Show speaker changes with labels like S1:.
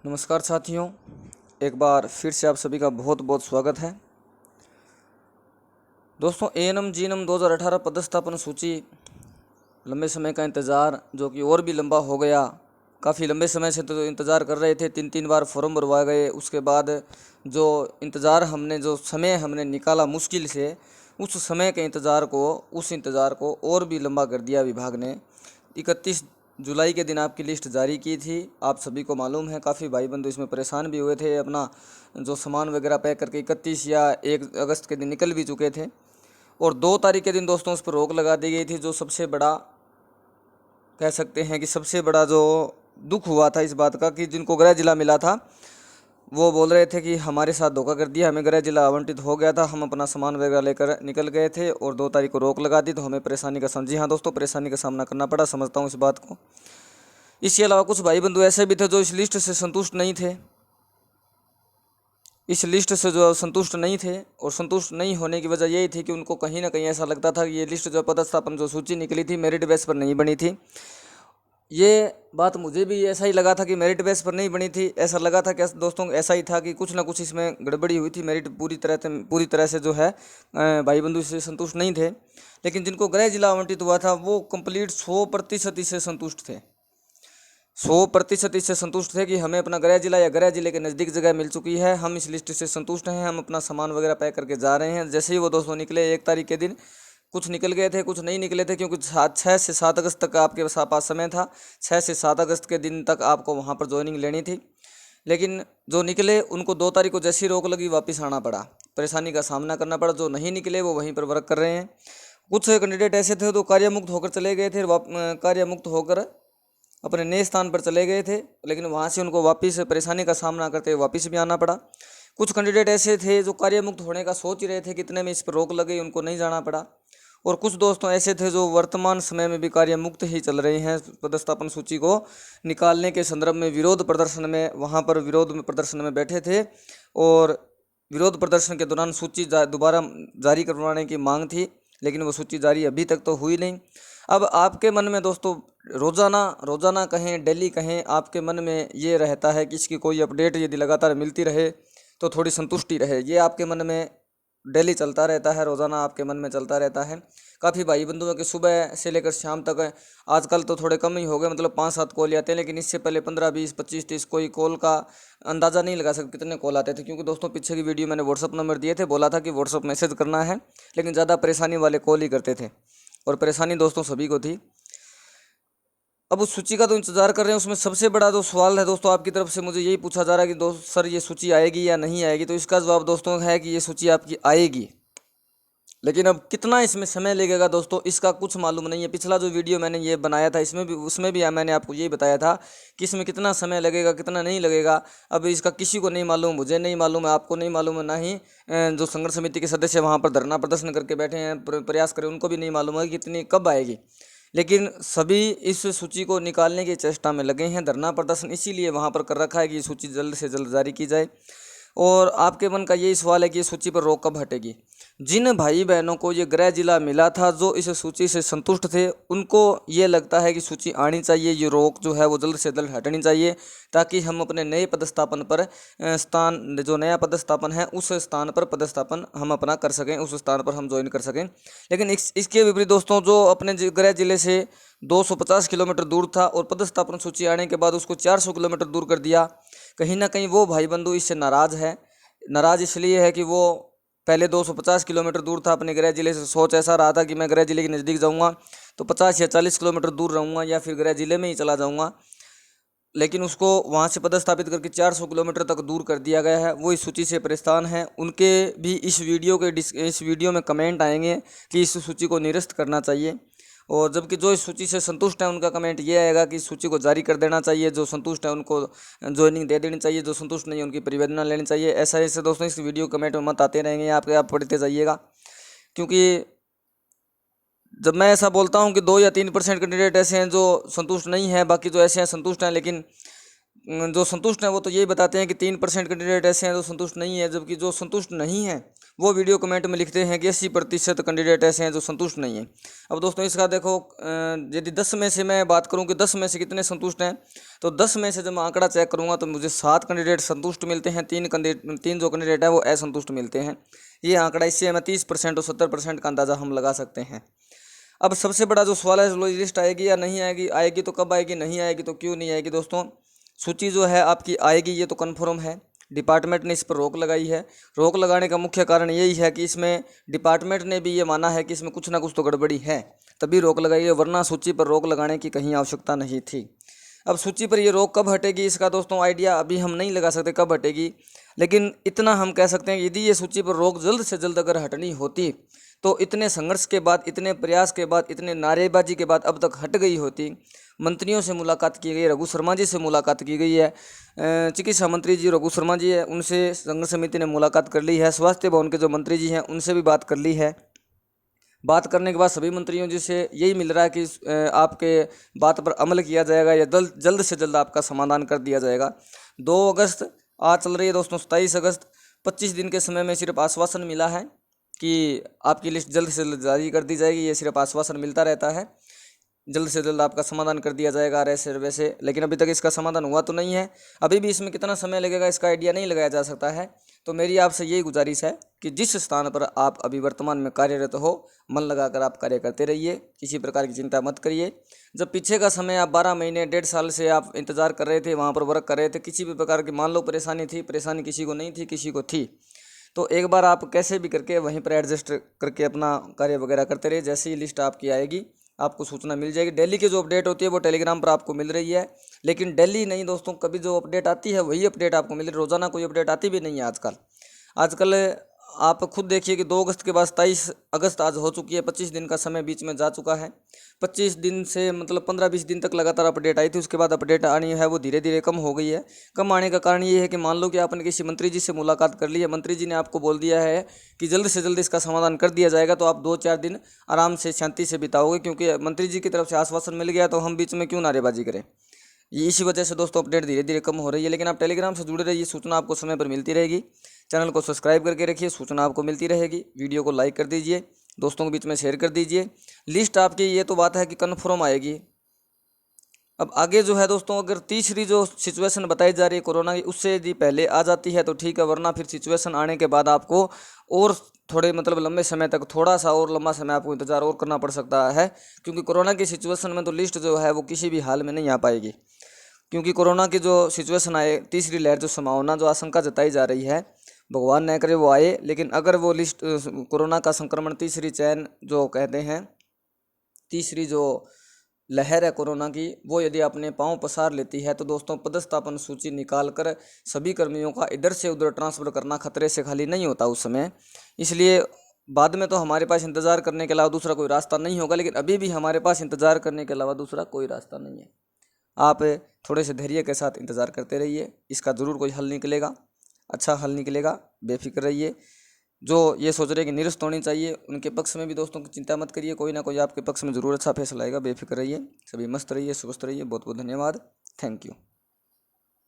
S1: नमस्कार साथियों, एक बार फिर से आप सभी का बहुत बहुत स्वागत है। दोस्तों, एएनएम जीएनएम 2018 पदस्थापन सूची लंबे समय का इंतज़ार जो कि और भी लंबा हो गया। काफ़ी लंबे समय से तो इंतज़ार कर रहे थे, 3 बार फॉर्म भरवा गए। उसके बाद जो इंतज़ार जो समय हमने निकाला मुश्किल से, उस समय के इंतज़ार को और भी लंबा कर दिया विभाग ने। 31 जुलाई के दिन आपकी लिस्ट जारी की थी। आप सभी को मालूम है, काफ़ी भाई बंधु इसमें परेशान भी हुए थे। अपना जो सामान वगैरह पैक करके 31 या 1 अगस्त के दिन निकल भी चुके थे। और 2 तारीख के दिन दोस्तों उस पर रोक लगा दी गई थी, जो सबसे बड़ा कह सकते हैं कि सबसे बड़ा जो दुख हुआ था इस बात का कि जिनको गृह जिला मिला था वो बोल रहे थे कि हमारे साथ धोखा कर दिया, हमें गृह जिला आवंटित हो गया था, हम अपना सामान वगैरह लेकर निकल गए थे और 2 तारीख को रोक लगा दी, तो हमें परेशानी का जी हाँ दोस्तों, परेशानी का सामना करना पड़ा। समझता हूँ इस बात को। इसके अलावा कुछ भाई बंधु ऐसे भी थे जो इस लिस्ट से संतुष्ट नहीं थे। इस लिस्ट से जो संतुष्ट नहीं थे, और संतुष्ट नहीं होने की वजह यही थी कि उनको कहीं ना कहीं ऐसा लगता था कि ये लिस्ट जो पदस्थापन जो सूची निकली थी मेरिट बेस पर नहीं बनी थी। ये बात मुझे भी ऐसा ही लगा था कि मेरिट बेस पर नहीं बनी थी। ऐसा लगा था कि दोस्तों ऐसा ही था कि कुछ ना कुछ इसमें गड़बड़ी हुई थी। मेरिट पूरी तरह से जो है भाई बंधु से संतुष्ट नहीं थे। लेकिन जिनको गृह जिला आवंटित हुआ था वो कंप्लीट 100% इससे संतुष्ट थे। 100% इससे संतुष्ट थे कि हमें अपना गृह जिला या गृह जिले के नज़दीक जगह मिल चुकी है, हम इस लिस्ट से संतुष्ट हैं, हम अपना सामान वगैरह पैक करके जा रहे हैं। जैसे ही वो दोस्तों निकले 1 तारीख के दिन, कुछ निकल गए थे, कुछ नहीं निकले थे, क्योंकि 6 से 7 अगस्त तक आपके पास समय था। 6 से 7 अगस्त के दिन तक आपको वहाँ पर ज्वाइनिंग लेनी थी। लेकिन जो निकले उनको 2 तारीख को जैसी रोक लगी वापस आना पड़ा, परेशानी का सामना करना पड़ा। जो नहीं निकले वो वहीं पर वर्क कर रहे हैं। कुछ कैंडिडेट ऐसे थे जो कार्यमुक्त होकर चले गए थे, कार्यमुक्त होकर अपने नए स्थान पर चले गए थे, लेकिन वहाँ से उनको वापस परेशानी का सामना करते हुए वापस भी आना पड़ा। कुछ कैंडिडेट ऐसे थे जो कार्यमुक्त होने का सोच ही रहे थे, कितने में इस पर रोक लगे, उनको नहीं जाना पड़ा। और कुछ दोस्तों ऐसे थे जो वर्तमान समय में भी कार्य मुक्त ही चल रहे हैं। पदस्थापन सूची को निकालने के संदर्भ में विरोध प्रदर्शन में वहाँ पर प्रदर्शन में बैठे थे, और विरोध प्रदर्शन के दौरान सूची दोबारा जारी करवाने की मांग थी, लेकिन वो सूची जारी अभी तक तो हुई नहीं। अब आपके मन में दोस्तों रोज़ाना कहें डेली कहें, आपके मन में ये रहता है कि इसकी कोई अपडेट यदि लगातार मिलती रहे तो थोड़ी संतुष्टि रहे। ये आपके मन में डेली चलता रहता है, रोज़ाना आपके मन में चलता रहता है। काफ़ी भाई बंधुओं के सुबह से लेकर शाम तक, आजकल तो थोड़े कम ही हो गए, मतलब 5-7 कॉल आते हैं, लेकिन इससे पहले 15, 20, 25, 30 कोई कॉल का अंदाज़ा नहीं लगा सकते कितने कॉल आते थे। क्योंकि दोस्तों पीछे की वीडियो मैंने व्हाट्सअप नंबर दिए थे, बोला था कि व्हाट्सअप मैसेज करना है, लेकिन ज़्यादा परेशानी वाले कॉल ही करते थे, और परेशानी दोस्तों सभी को थी। अब उस सूची का तो इंतजार कर रहे हैं। उसमें सबसे बड़ा जो सवाल है दोस्तों आपकी तरफ से मुझे यही पूछा जा रहा है कि दोस्त सर ये सूची आएगी या नहीं आएगी। तो इसका जवाब दोस्तों है कि ये सूची आपकी आएगी, लेकिन अब कितना इसमें समय लगेगा दोस्तों इसका कुछ मालूम नहीं है। पिछला जो वीडियो मैंने ये बनाया था उसमें भी मैंने आपको यही बताया था कि इसमें कितना समय लगेगा कितना नहीं लगेगा। अब इसका किसी को नहीं मालूम, मुझे नहीं मालूम है, आपको नहीं मालूम है, ना ही जो संघर्ष समिति के सदस्य वहाँ पर धरना प्रदर्शन करके बैठे हैं, प्रयास करें, उनको भी नहीं मालूम है कि कितनी कब आएगी। लेकिन सभी इस सूची को निकालने की चेष्टा में लगे हैं। धरना प्रदर्शन इसीलिए वहाँ पर कर रखा है कि ये सूची जल्द से जल्द जारी की जाए। और आपके मन का यही सवाल है कि ये सूची पर रोक कब हटेगी। जिन भाई बहनों को ये गृह जिला मिला था, जो इस सूची से संतुष्ट थे, उनको ये लगता है कि सूची आनी चाहिए, ये रोक जो है वो जल्द से जल्द हटनी चाहिए, ताकि हम अपने नए पदस्थापन पर स्थान, जो नया पदस्थापन है उस स्थान पर पदस्थापन हम अपना कर सकें, उस स्थान पर हम ज्वाइन कर सकें। लेकिन इसके विपरीत दोस्तों, जो अपने गृह जिले से 250 किलोमीटर दूर था और पदस्थापन सूची आने के बाद उसको 400 किलोमीटर दूर कर दिया, कहीं ना कहीं वो भाई बंधु इससे नाराज़ है। नाराज़ इसलिए है कि वो पहले 250 किलोमीटर दूर था अपने गृह जिले से। सोच ऐसा रहा था कि मैं गृह जिले के नज़दीक जाऊंगा तो 50 या 40 किलोमीटर दूर रहूंगा या फिर गृह जिले में ही चला जाऊंगा, लेकिन उसको वहाँ से पदस्थापित करके 400 किलोमीटर तक दूर कर दिया गया है। वो इस सूची से परेशान है। उनके भी इस वीडियो में कमेंट आएंगे कि इस सूची को निरस्त करना चाहिए, और जबकि जो इस सूची से संतुष्ट है उनका कमेंट ये आएगा कि इस सूची को जारी कर देना चाहिए। जो संतुष्ट है उनको ज्वाइनिंग दे देनी चाहिए, जो संतुष्ट नहीं है उनकी परिवेदना लेनी चाहिए। ऐसा ऐसे दोस्तों इस वीडियो कमेंट में मत आते रहेंगे, आप पढ़ते जाइएगा। क्योंकि जब मैं ऐसा बोलता हूं कि 2 या 3% कैंडिडेट ऐसे हैं जो संतुष्ट नहीं है, बाकी जो ऐसे हैं संतुष्ट हैं, लेकिन जो संतुष्ट हैं वो तो यही बताते हैं कि 3% कैंडिडेट ऐसे हैं जो संतुष्ट नहीं है, जबकि जो संतुष्ट नहीं है वो वीडियो कमेंट में लिखते हैं कि 80% कैंडिडेट ऐसे हैं जो संतुष्ट नहीं है। अब दोस्तों इसका देखो, यदि 10 में से मैं बात करूं कि 10 में से कितने संतुष्ट हैं, तो 10 में से जब मैं आंकड़ा चेक करूंगा तो मुझे 7 कैंडिडेट संतुष्ट मिलते हैं, 3 जो कैंडिडेट है वो असंतुष्ट मिलते हैं। ये आंकड़ा, इससे हमें 30% और 70% का अंदाज़ा हम लगा सकते हैं। अब सबसे बड़ा जो सवाल है, लिस्ट आएगी या नहीं आएगी, आएगी तो कब आएगी, नहीं आएगी तो क्यों नहीं आएगी। दोस्तों सूची जो है आपकी आएगी, ये तो कन्फर्म है। डिपार्टमेंट ने इस पर रोक लगाई है। रोक लगाने का मुख्य कारण यही है कि इसमें डिपार्टमेंट ने भी ये माना है कि इसमें कुछ ना कुछ तो गड़बड़ी है, तभी रोक लगाई है, वरना सूची पर रोक लगाने की कहीं आवश्यकता नहीं थी। अब सूची पर ये रोक कब हटेगी, इसका दोस्तों आइडिया अभी हम नहीं लगा सकते कब हटेगी, लेकिन इतना हम कह सकते हैं कि यदि ये सूची पर रोक जल्द से जल्द अगर हटनी होती तो इतने संघर्ष के बाद, इतने प्रयास के बाद, इतने नारेबाजी के बाद अब तक हट गई होती। मंत्रियों से मुलाकात की गई, रघु शर्मा जी से मुलाकात की गई है, चिकित्सा मंत्री जी रघु शर्मा जी है, उनसे संघर्ष समिति ने मुलाकात कर ली है। स्वास्थ्य भवन के जो मंत्री जी हैं उनसे भी बात कर ली है। बात करने के बाद सभी मंत्रियों जी से यही मिल रहा है कि आपके बात पर अमल किया जाएगा या जल्द से जल्द आपका समाधान कर दिया जाएगा। 2 अगस्त आज चल रही है दोस्तों, 27 अगस्त, 25 दिन के समय में सिर्फ आश्वासन मिला है कि आपकी लिस्ट जल्द से जल्द जारी कर दी जाएगी। ये सिर्फ आश्वासन मिलता रहता है, जल्द से जल्द आपका समाधान कर दिया जाएगा ऐसे वैसे, लेकिन अभी तक इसका समाधान हुआ तो नहीं है। अभी भी इसमें कितना समय लगेगा इसका आइडिया नहीं लगाया जा सकता है। तो मेरी आपसे यही गुजारिश है कि जिस स्थान पर आप अभी वर्तमान में कार्यरत हो, मन लगाकर आप कार्य करते रहिए, किसी प्रकार की चिंता मत करिए। जब पीछे का समय आप 12 महीने 1.5 साल से आप इंतजार कर रहे थे, वहाँ पर वर्क कर रहे थे, किसी भी प्रकार की मान लो परेशानी थी, परेशानी किसी को नहीं थी, किसी को थी, तो एक बार आप कैसे भी करके वहीं पर एडजस्ट करके अपना कार्य वगैरह करते रहिए। जैसे ही लिस्ट आपकी आएगी आपको सूचना मिल जाएगी। डेली की जो अपडेट होती है वो टेलीग्राम पर आपको मिल रही है, लेकिन डेली नहीं दोस्तों, कभी जो अपडेट आती है वही अपडेट आपको मिल रही है। रोज़ाना कोई अपडेट आती भी नहीं है आजकल आप खुद देखिए कि 2 अगस्त के बाद 27 अगस्त आज हो चुकी है, 25 दिन का समय बीच में जा चुका है। 25 दिन से मतलब 15-20 दिन तक लगातार अपडेट आई थी, उसके बाद अपडेट आनी है वो धीरे धीरे कम हो गई है। कम आने का कारण ये है कि मान लो कि आपने किसी मंत्री जी से मुलाकात कर ली है, मंत्री जी ने आपको बोल दिया है कि जल्द से जल्द इसका समाधान कर दिया जाएगा, तो आप 2-4 दिन आराम से शांति से बिताओगे, क्योंकि मंत्री जी की तरफ से आश्वासन मिल गया, तो हम बीच में क्यों नारेबाजी करें। ये इसी वजह से दोस्तों अपडेट धीरे धीरे कम हो रही है। लेकिन आप टेलीग्राम से जुड़े रहिए, सूचना आपको समय पर मिलती रहेगी। चैनल को सब्सक्राइब करके रखिए, सूचना आपको मिलती रहेगी। वीडियो को लाइक कर दीजिए, दोस्तों के बीच में शेयर कर दीजिए। लिस्ट आपकी ये तो बात है कि कन्फर्म आएगी। अब आगे जो है दोस्तों, अगर तीसरी जो सिचुएशन बताई जा रही है कोरोना की, उससे यदि पहले आ जाती है तो ठीक है, वरना फिर सिचुएशन आने के बाद आपको और थोड़े मतलब लंबे समय तक, थोड़ा सा और लंबा समय आपको इंतजार और करना पड़ सकता है, क्योंकि कोरोना की सिचुएशन में तो लिस्ट जो है वो किसी भी हाल में नहीं आ पाएगी। क्योंकि कोरोना की जो सिचुएशन आए, तीसरी लहर जो संभावना, जो आशंका जताई जा रही है, भगवान न करे वो आए, लेकिन अगर वो लिस्ट कोरोना का संक्रमण तीसरी चैन जो कहते हैं, तीसरी जो लहर है कोरोना की, वो यदि अपने पांव पसार लेती है तो दोस्तों पदस्थापन सूची निकाल कर सभी कर्मियों का इधर से उधर ट्रांसफ़र करना खतरे से खाली नहीं होता उस समय। इसलिए बाद में तो हमारे पास इंतज़ार करने के अलावा दूसरा कोई रास्ता नहीं होगा, लेकिन अभी भी हमारे पास इंतज़ार करने के अलावा दूसरा कोई रास्ता नहीं है। आप थोड़े से धैर्य के साथ इंतज़ार करते रहिए, इसका ज़रूर कोई हल निकलेगा, अच्छा हल निकलेगा, बेफिक्र रहिए। जो ये सोच रहे हैं कि निरस्त होनी चाहिए, उनके पक्ष में भी दोस्तों की चिंता मत करिए, कोई ना कोई आपके पक्ष में ज़रूर अच्छा फैसला आएगा, बेफिक्र रहिए, सभी मस्त रहिए, स्वस्थ रहिए। बहुत बहुत धन्यवाद, थैंक यू।